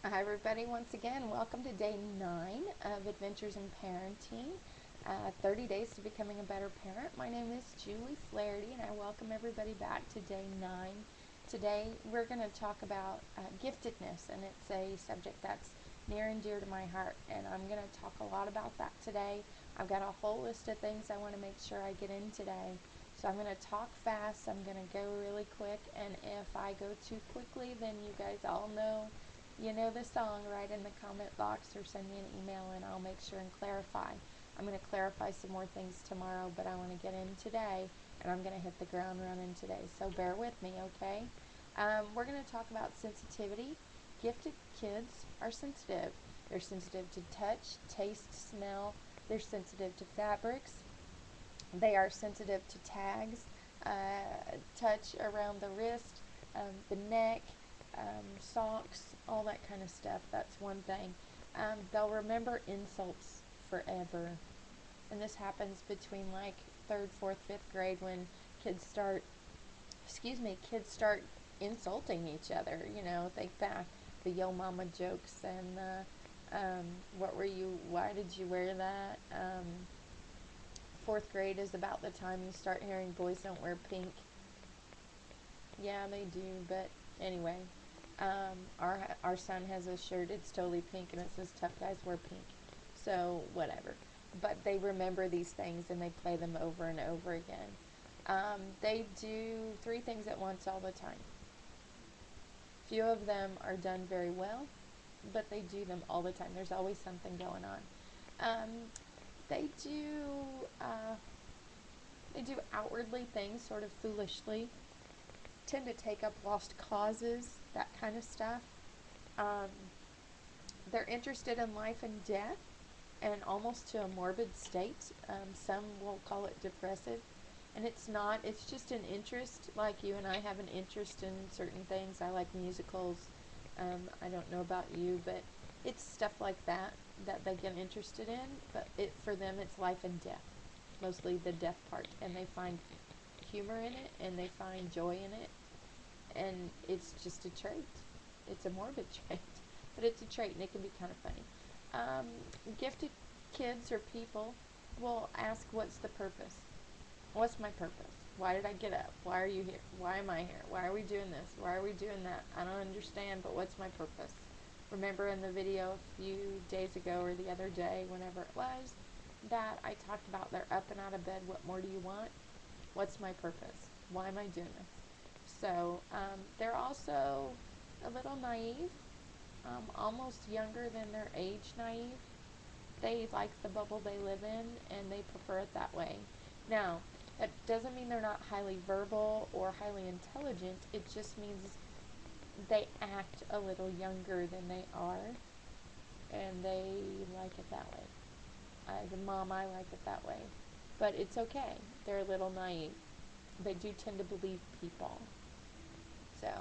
Hi everybody, once again, welcome to day 9 of Adventures in Parenting, 30 days to becoming a better parent. My name is Julie Flaherty and I welcome everybody back to day 9. Today we're going to talk about giftedness, and it's a subject that's near and dear to my heart, and I'm going to talk a lot about that today. I've got a whole list of things I want to make sure I get in today. So I'm going to talk fast, I'm going to go really quick, and if I go too quickly, then you guys all know the song. Write in the comment box or send me an email and I'll make sure and clarify. I'm going to clarify some more things tomorrow, but I want to get in today and I'm going to hit the ground running today. So bear with me, okay? We're going to talk about sensitivity. Gifted kids are sensitive. They're sensitive to touch, taste, smell. They're sensitive to fabrics. They are sensitive to tags, touch around the wrist, the neck, socks, all that kind of stuff. That's one thing. They'll remember insults forever. And this happens between like third, fourth, fifth grade when kids start insulting each other. Think back the yo mama jokes and why did you wear that? Fourth grade is about the time you start hearing boys don't wear pink. Yeah, they do, but anyway, our son has a shirt. It's totally pink, and it says "Tough guys wear pink." So whatever. But they remember these things and they play them over and over again. They do 3 things at once all the time. Few of them are done very well, but they do them all the time. There's always something going on. Um, they do uh, they do outwardly things sort of foolishly, tend to take up lost causes, that kind of stuff. Um, they're interested in life and death, and almost to a morbid state. Some will call it depressive, and it's not. It's just an interest, like you and I have an interest in certain things. I like musicals. I don't know about you, but it's stuff like that that they get interested in. But for them, it's life and death, mostly the death part, and they find humor in it and they find joy in it, and it's just a trait. It's a morbid trait, but it's a trait and it can be kind of funny. Um, Gifted kids or people will ask, what's the purpose? What's my purpose? Why did I get up? Why are you here? Why am I here? Why are we doing this? Why are we doing that? I don't understand, but what's my purpose? Remember in the video a few days ago or the other day, whenever it was, that I talked about they're up and out of bed. What more do you want? What's my purpose? Why am I doing this? So they're also a little naive, almost younger than their age naive. They like the bubble they live in and they prefer it that way. Now, that doesn't mean they're not highly verbal or highly intelligent. It just means they act a little younger than they are, and they like it that way. As a mom, I like it that way. But it's okay. They're a little naive. They do tend to believe people. So,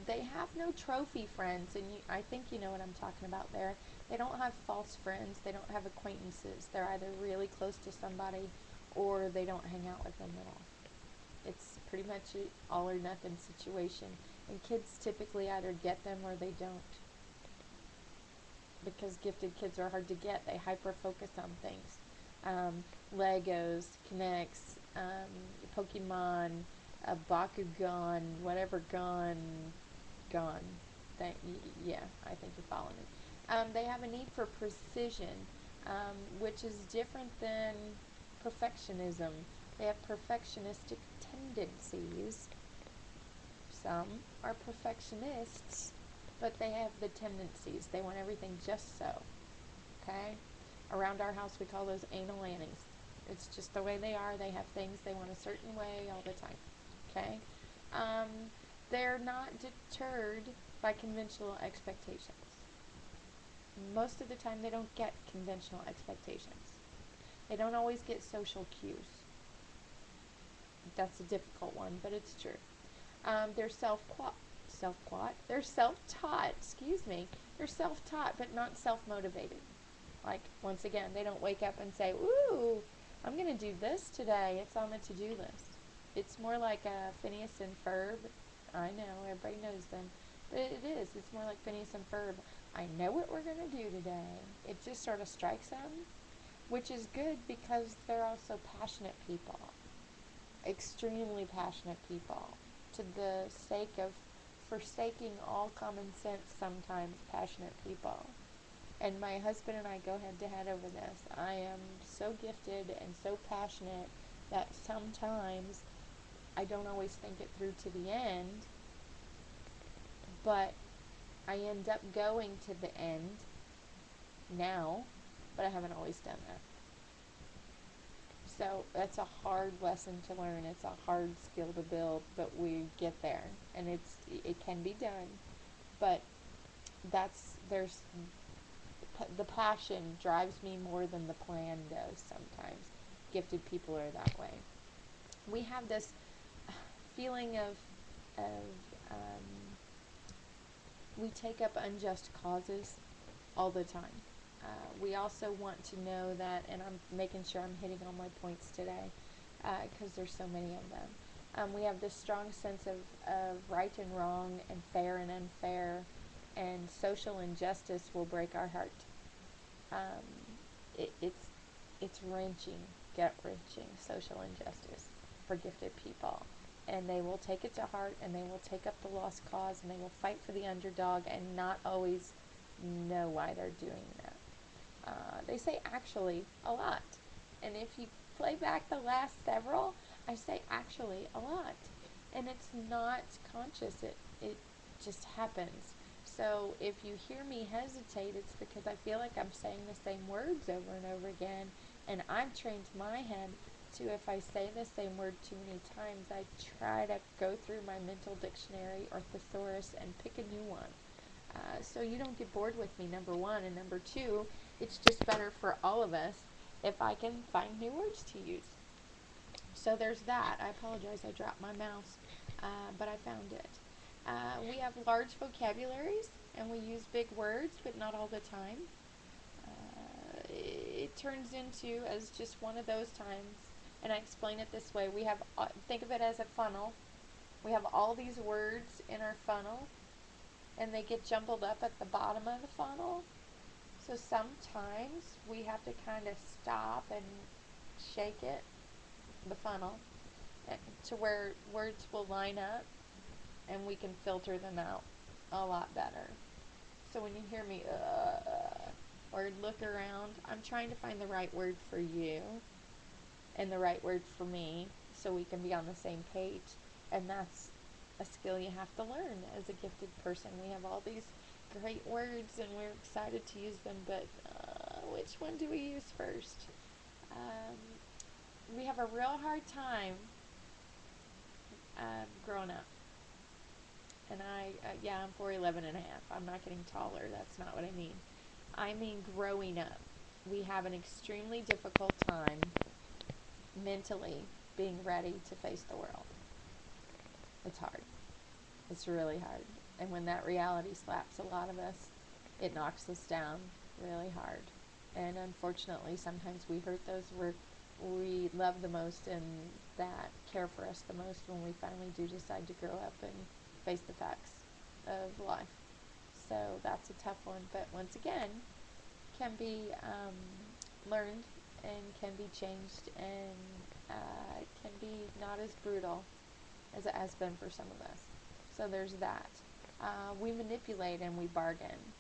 they have no trophy friends, and I think you know what I'm talking about there. They don't have false friends. They don't have acquaintances. They're either really close to somebody or they don't hang out with them at all. It's pretty much an all or nothing situation. And kids typically either get them or they don't. Because gifted kids are hard to get. They hyper focus on things. Legos, Kinects, Pokemon, Bakugan, whatever gone. Yeah, I think you're following me. They have a need for precision, which is different than perfectionism. They have perfectionistic tendencies. Some are perfectionists, but they have the tendencies. They want everything just so. Okay? Around our house, we call those anal Annies. It's just the way they are. They have things they want a certain way all the time. Okay? Um, they're not deterred by conventional expectations. Most of the time, they don't get conventional expectations. They don't always get social cues. That's a difficult one, but it's true. They're they're self-taught, excuse me. They're self-taught, but not self-motivated. Like, once again, they don't wake up and say, ooh, I'm going to do this today. It's on the to-do list. It's more like Phineas and Ferb. I know, everybody knows them. But it is. It's more like Phineas and Ferb. I know what we're going to do today. It just sort of strikes them, which is good because they're also passionate people. Extremely passionate people. To the sake of forsaking all common sense sometimes, passionate people. And my husband and I go head to head over this. I am so gifted and so passionate that sometimes I don't always think it through to the end, but I end up going to the end now, but I haven't always done that. So that's a hard lesson to learn. It's a hard skill to build, but we get there, and it can be done. But there's the passion drives me more than the plan does. Sometimes gifted people are that way. We have this feeling of we take up unjust causes all the time. We also want to know that, and I'm making sure I'm hitting all my points today because there's so many of them. We have this strong sense of right and wrong and fair and unfair, and social injustice will break our heart. Um, it's wrenching, gut wrenching social injustice for gifted people. And they will take it to heart, and they will take up the lost cause, and they will fight for the underdog and not always know why they're doing that. They say actually a lot. And if you play back the last several, I say actually a lot. And it's not conscious, it just happens. So if you hear me hesitate, it's because I feel like I'm saying the same words over and over again. And I've trained my head to, if I say the same word too many times, I try to go through my mental dictionary or thesaurus and pick a new one. So you don't get bored with me, number one. And number two, it's just better for all of us if I can find new words to use. So there's that. I apologize, I dropped my mouse, but I found it. We have large vocabularies, and we use big words, but not all the time. It turns into as just one of those times, and I explain it this way. We have, think of it as a funnel. We have all these words in our funnel, and they get jumbled up at the bottom of the funnel. So sometimes we have to kind of stop and shake it, the funnel, to where words will line up and we can filter them out a lot better. So when you hear me or look around, I'm trying to find the right word for you and the right word for me so we can be on the same page. And that's a skill you have to learn as a gifted person. We have all these great words and we're excited to use them, but which one do we use first? We have a real hard time growing up. And I'm 4'11 and a half. I'm not getting taller. That's not what I mean. I mean growing up. We have an extremely difficult time mentally being ready to face the world. It's hard. It's really hard. And when that reality slaps a lot of us, it knocks us down really hard. And unfortunately, sometimes we hurt those we love the most and that care for us the most when we finally do decide to grow up and face the facts of life. So that's a tough one, but once again, can be learned and can be changed and can be not as brutal as it has been for some of us. So there's that. We manipulate and we bargain.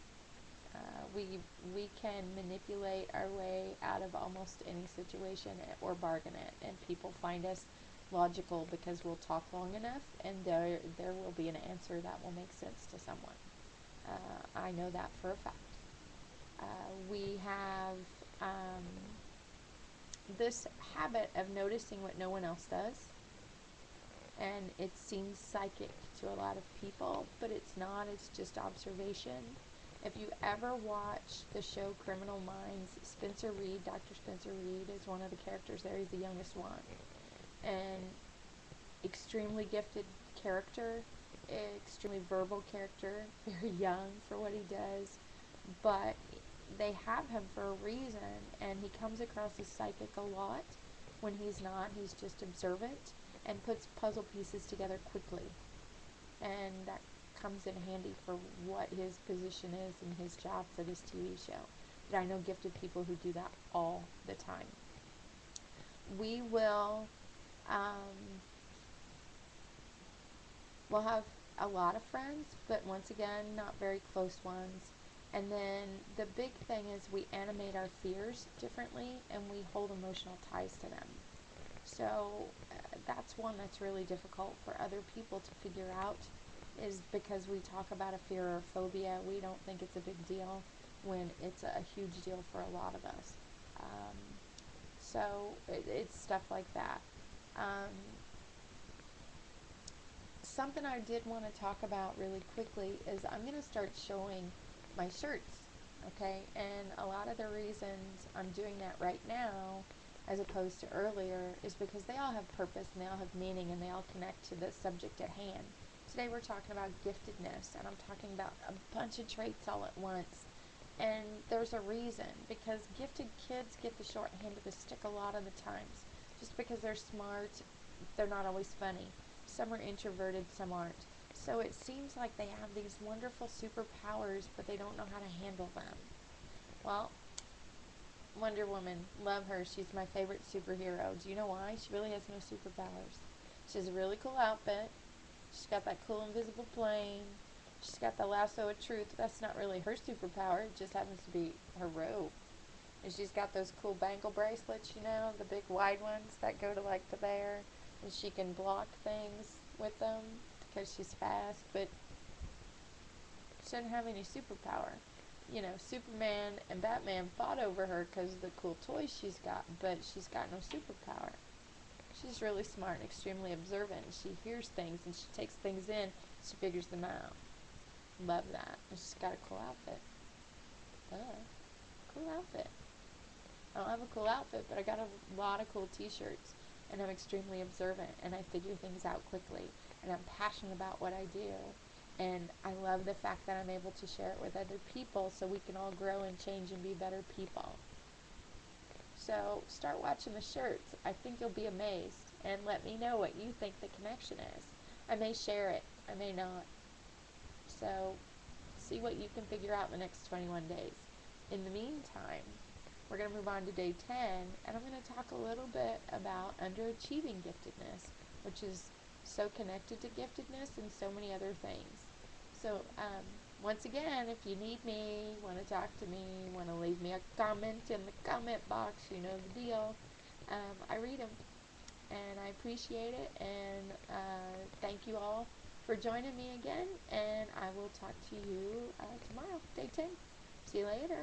We can manipulate our way out of almost any situation or bargain it, and people find us logical because we'll talk long enough and there will be an answer that will make sense to someone. I know that for a fact. We have this habit of noticing what no one else does, and it seems psychic to a lot of people, but it's not. It's just observation. If you ever watch the show Criminal Minds, Spencer Reid, Dr. Spencer Reid is one of the characters there. He's the youngest one. And extremely gifted character, extremely verbal character, very young for what he does, but they have him for a reason, and he comes across as psychic a lot. When he's not, he's just observant and puts puzzle pieces together quickly. And that comes in handy for what his position is in his job for this TV show. But I know gifted people who do that all the time. We will, we'll have a lot of friends, but once again, not very close ones. And then the big thing is we animate our fears differently and we hold emotional ties to them. So that's one that's really difficult for other people to figure out, is because we talk about a fear or phobia, we don't think it's a big deal when it's a huge deal for a lot of us. So it's stuff like that. Something I did want to talk about really quickly is I'm going to start showing my shirts, okay? And a lot of the reasons I'm doing that right now as opposed to earlier is because they all have purpose and they all have meaning and they all connect to the subject at hand. Today we're talking about giftedness, and I'm talking about a bunch of traits all at once. And there's a reason, because gifted kids get the short end of the stick a lot of the times. Just because they're smart, they're not always funny. Some are introverted, some aren't. So it seems like they have these wonderful superpowers, but they don't know how to handle them. Well, Wonder Woman, love her. She's my favorite superhero. Do you know why? She really has no superpowers. She has a really cool outfit. She's got that cool invisible plane. She's got the lasso of truth. That's not really her superpower. It just happens to be her robe. And she's got those cool bangle bracelets, you know, the big wide ones that go to like the bear. And she can block things with them because she's fast, but she doesn't have any superpower. You know, Superman and Batman fought over her because of the cool toys she's got, but she's got no superpower. She's really smart and extremely observant. She hears things and she takes things in. She figures them out. Love that. And she's got a cool outfit. Cool outfit. I don't have a cool outfit, but I got a lot of cool t-shirts. And I'm extremely observant and I figure things out quickly. And I'm passionate about what I do. And I love the fact that I'm able to share it with other people so we can all grow and change and be better people. So start watching the shirts. I think you'll be amazed. And let me know what you think the connection is. I may share it. I may not. So see what you can figure out in the next 21 days. In the meantime, we're going to move on to day 10. And I'm going to talk a little bit about underachieving giftedness, which is so connected to giftedness and so many other things. So once again, if you need me, want to talk to me, want to leave me a comment in the comment box, you know the deal. I read them, and I appreciate it, and thank you all for joining me again, and I will talk to you tomorrow, day 10. See you later.